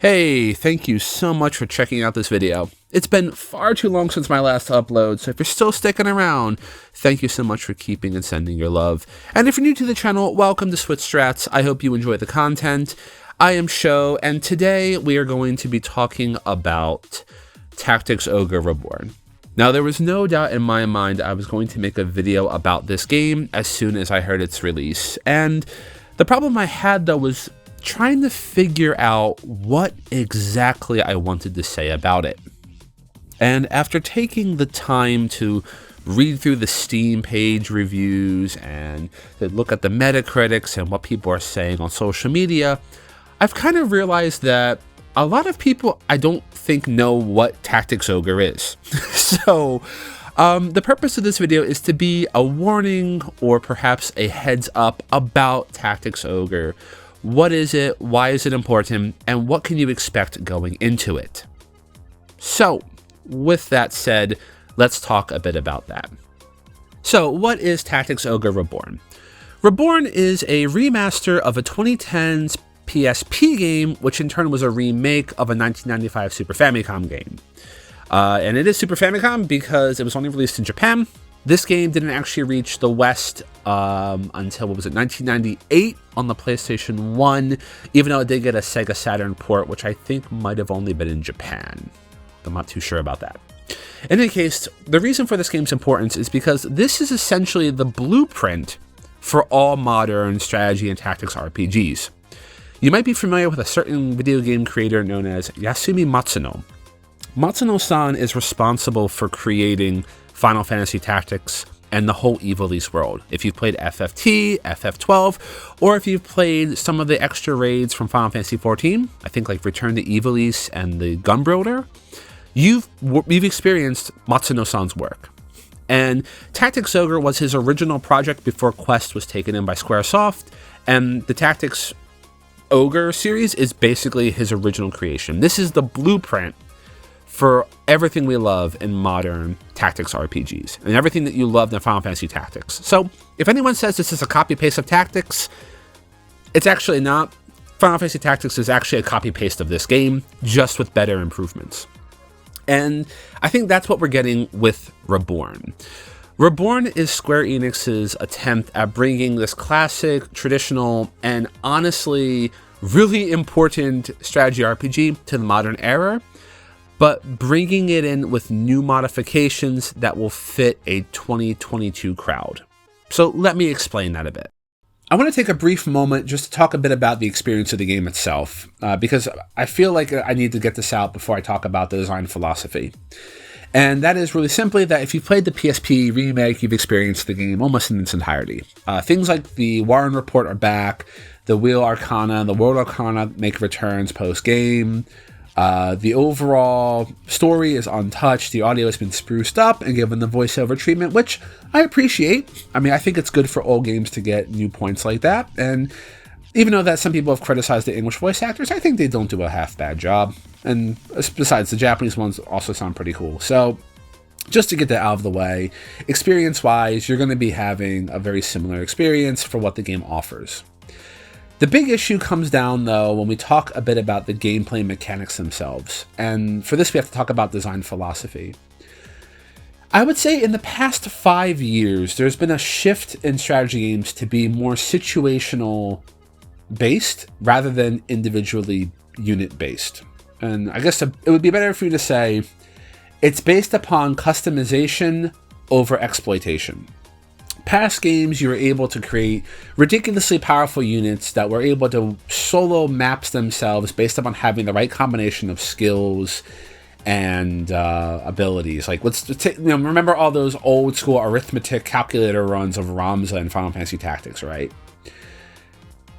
Hey, thank you so much for checking out this video. It's been far too long since my last upload, so if you're still sticking around, thank you so much for keeping and sending your love. And if you're new to the channel, welcome to SwitchStrats. I hope you enjoy the content. I am Sho, and today we are going to be talking about Tactics Orge Reborn. Now, there was no doubt in my mind I was going to make a video about this game as soon as I heard its release. And the problem I had, though, was trying to figure out what exactly I wanted to say about it. And after taking the time to read through the Steam page reviews and to look at the Metacritics and what people are saying on social media, I've kind of realized that a lot of people I don't think know what Tactics Orge is. So the purpose of this video is to be a warning or perhaps a heads up about Tactics Orge. What is it? Why is it important? And what can you expect going into it? So, with that said, let's talk a bit about that. So, what is Tactics Orge Reborn? Reborn is a remaster of a 2010s PSP game, which in turn was a remake of a 1995 Super Famicom game. And it is Super Famicom because it was only released in Japan. This game didn't actually reach the West until, 1998 on the PlayStation 1, even though it did get a Sega Saturn port, which I think might have only been in Japan. I'm not too sure about that. In any case, the reason for this game's importance is because this is essentially the blueprint for all modern strategy and tactics RPGs. You might be familiar with a certain video game creator known as Yasumi Matsuno. Matsuno-san is responsible for creating Final Fantasy Tactics and the whole Ivalice world. If you've played FFT, FF12, or if you've played some of the extra raids from Final Fantasy XIV, I think like Return to Ivalice and the Gunbuilder, you've experienced Matsuno-san's work. And Tactics Orge was his original project before Quest was taken in by Squaresoft, and the Tactics Orge series is basically his original creation. This is the blueprint for everything we love in modern tactics RPGs and everything that you loved in Final Fantasy Tactics. So if anyone says this is a copy-paste of Tactics, it's actually not. Final Fantasy Tactics is actually a copy-paste of this game, just with better improvements. And I think that's what we're getting with Reborn. Reborn is Square Enix's attempt at bringing this classic, traditional, and honestly really important strategy RPG to the modern era, but bringing it in with new modifications that will fit a 2022 crowd. So let me explain that a bit. I want to take a brief moment just to talk a bit about the experience of the game itself, because I feel like I need to get this out before I talk about the design philosophy. And that is really simply that if you've played the PSP remake, you've experienced the game almost in its entirety. Things like the Warren Report are back, the Wheel Arcana, the World Arcana make returns post-game. The overall story is untouched. The audio has been spruced up and given the voiceover treatment, which I appreciate. I mean, I think it's good for old games to get new points like that. And even though that some people have criticized the English voice actors, I think they don't do a half bad job. And besides, the Japanese ones also sound pretty cool. So just to get that out of the way, experience-wise, you're going to be having a very similar experience for what the game offers. The big issue comes down, though, when we talk a bit about the gameplay mechanics themselves. And for this, we have to talk about design philosophy. I would say in the past 5 years, there's been a shift in strategy games to be more situational based rather than individually unit based. And I guess it would be better for you to say it's based upon customization over exploitation. Past games, you were able to create ridiculously powerful units that were able to solo maps themselves based upon having the right combination of skills and abilities. Like, remember all those old school arithmetic calculator runs of Ramza and Final Fantasy Tactics, right?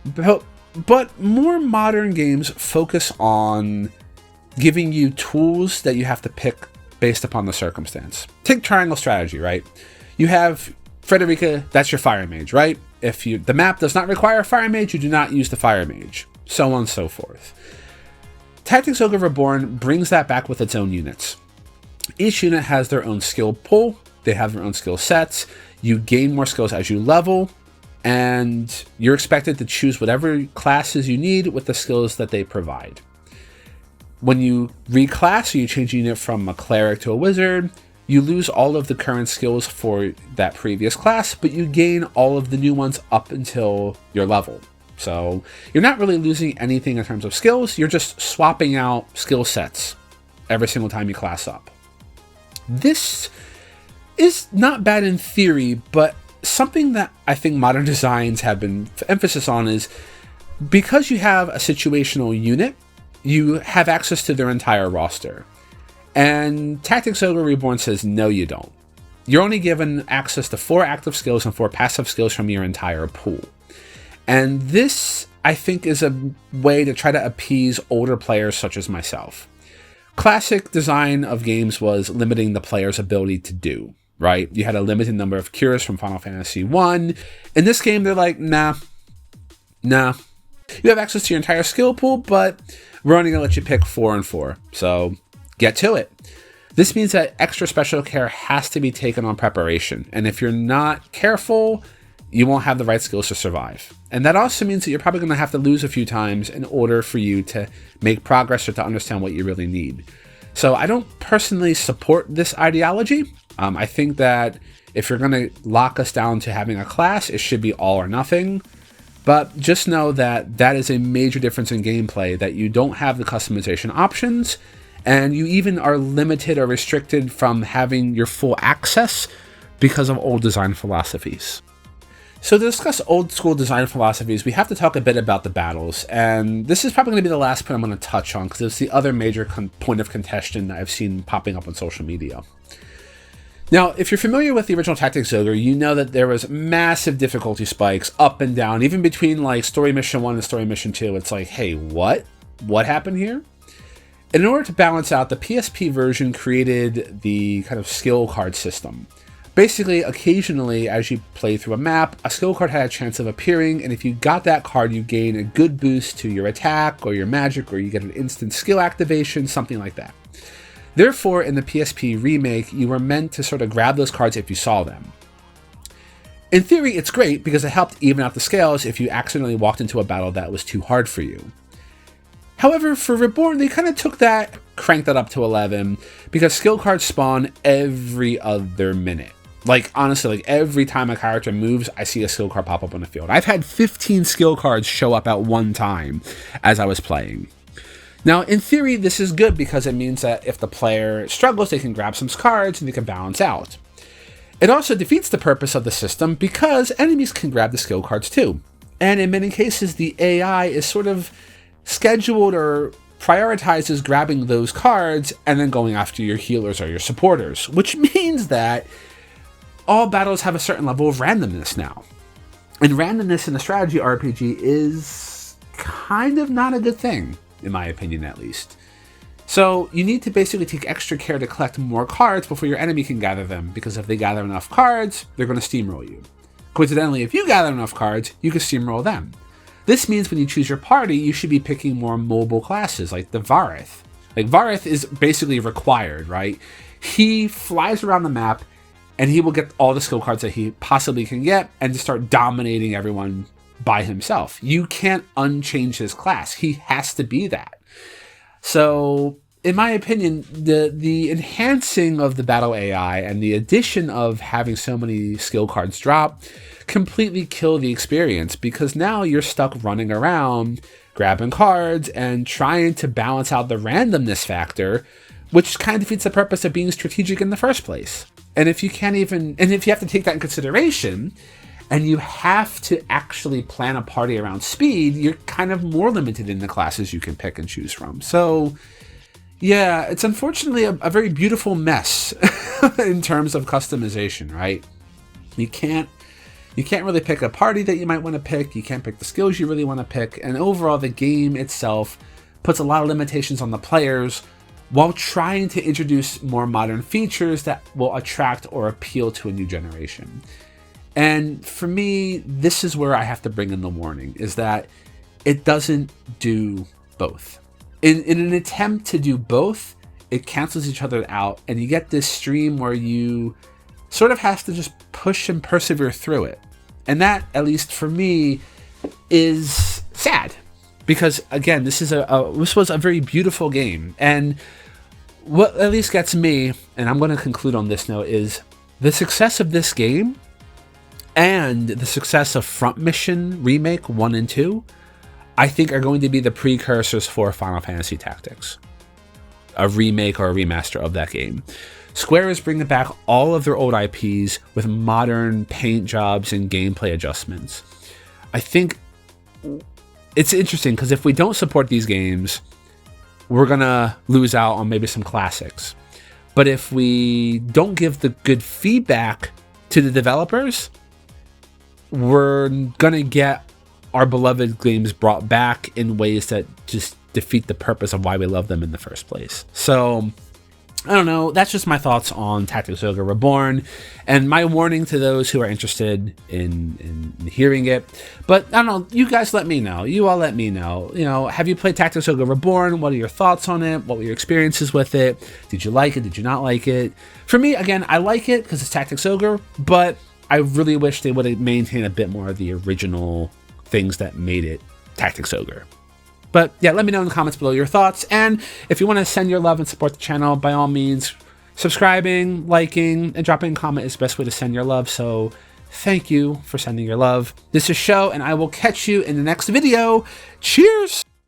But more modern games focus on giving you tools that you have to pick based upon the circumstance. Take Triangle Strategy, right? You have Frederica, that's your Fire Mage, right? If the map does not require a Fire Mage, you do not use the Fire Mage, so on and so forth. Tactics Orge Reborn brings that back with its own units. Each unit has their own skill pool, they have their own skill sets, you gain more skills as you level, and you're expected to choose whatever classes you need with the skills that they provide. When you reclass or you change a unit from a cleric to a wizard, you lose all of the current skills for that previous class, but you gain all of the new ones up until your level. So you're not really losing anything in terms of skills, you're just swapping out skill sets every single time you class up. This is not bad in theory, but something that I think modern designs have been emphasis on is because you have a situational unit, you have access to their entire roster. And Tactics Orge Reborn says, no, you don't. You're only given access to 4 active skills and 4 passive skills from your entire pool. And this, I think, is a way to try to appease older players such as myself. Classic design of games was limiting the player's ability to do, right? You had a limited number of cures from Final Fantasy 1. In this game, they're like, nah. You have access to your entire skill pool, but we're only going to let you pick 4 and 4. So get to it. This means that extra special care has to be taken on preparation. And if you're not careful, you won't have the right skills to survive. And that also means that you're probably going to have to lose a few times in order for you to make progress or to understand what you really need. So I don't personally support this ideology. I think that if you're going to lock us down to having a class, it should be all or nothing. But just know that that is a major difference in gameplay, that you don't have the customization options, and you even are limited or restricted from having your full access because of old design philosophies. So to discuss old school design philosophies, we have to talk a bit about the battles, and this is probably going to be the last point I'm going to touch on because it's the other major point of contention that I've seen popping up on social media. Now, if you're familiar with the original Tactics Ogre, you know that there was massive difficulty spikes up and down, even between like Story Mission 1 and Story Mission 2. It's like, hey, what? What happened here? In order to balance out, the PSP version created the kind of skill card system. Basically, occasionally, as you play through a map, a skill card had a chance of appearing, and if you got that card, you gain a good boost to your attack or your magic, or you get an instant skill activation, something like that. Therefore, in the PSP remake, you were meant to sort of grab those cards if you saw them. In theory, it's great because it helped even out the scales if you accidentally walked into a battle that was too hard for you. However, for Reborn, they kind of took that, cranked that up to 11, because skill cards spawn every other minute. Like, honestly, like every time a character moves, I see a skill card pop up on the field. I've had 15 skill cards show up at one time as I was playing. Now, in theory, this is good because it means that if the player struggles, they can grab some cards and they can balance out. It also defeats the purpose of the system because enemies can grab the skill cards too. And in many cases, the AI is sort of scheduled or prioritizes grabbing those cards and then going after your healers or your supporters, which means that all battles have a certain level of randomness now. And randomness in a strategy RPG is kind of not a good thing, in my opinion at least. So you need to basically take extra care to collect more cards before your enemy can gather them, because if they gather enough cards, they're going to steamroll you. Coincidentally, if you gather enough cards, you can steamroll them. This means when you choose your party, you should be picking more mobile classes, like the Varith. Like, Varith is basically required, right? He flies around the map, and he will get all the skill cards that he possibly can get, and just start dominating everyone by himself. You can't unchange his class. He has to be that. So, in my opinion, the enhancing of the battle AI and the addition of having so many skill cards drop completely kill the experience, because now you're stuck running around, grabbing cards, and trying to balance out the randomness factor, which kind of defeats the purpose of being strategic in the first place. And if you have to take that in consideration, and you have to actually plan a party around speed, you're kind of more limited in the classes you can pick and choose from. So, yeah, it's unfortunately a very beautiful mess in terms of customization, right? You can't really pick a party that you might want to pick. You can't pick the skills you really want to pick. And overall, the game itself puts a lot of limitations on the players while trying to introduce more modern features that will attract or appeal to a new generation. And for me, this is where I have to bring in the warning, is that it doesn't do both. In an attempt to do both, it cancels each other out, and you get this stream where you sort of have to just push and persevere through it. And that, at least for me, is sad. because again, this was a very beautiful game, and what at least gets me, and I'm going to conclude on this note, is the success of this game and the success of Front Mission Remake 1 and 2, I think are going to be the precursors for Final Fantasy Tactics, a remake or a remaster of that game. Square is bringing back all of their old IPs with modern paint jobs and gameplay adjustments. I think it's interesting because if we don't support these games, we're gonna lose out on maybe some classics. But if we don't give the good feedback to the developers, we're gonna get our beloved games brought back in ways that just defeat the purpose of why we love them in the first place. So I don't know, that's just my thoughts on Tactics Ogre Reborn, and my warning to those who are interested in hearing it. But I don't know, you guys let me know. You all let me know. You know, have you played Tactics Ogre Reborn? What are your thoughts on it? What were your experiences with it? Did you like it? Did you not like it? For me, again, I like it because it's Tactics Ogre, but I really wish they would have maintained a bit more of the original things that made it Tactics Ogre. But yeah, let me know in the comments below your thoughts. And if you want to send your love and support the channel, by all means, subscribing, liking, and dropping a comment is the best way to send your love. So thank you for sending your love. This is Show, and I will catch you in the next video. Cheers!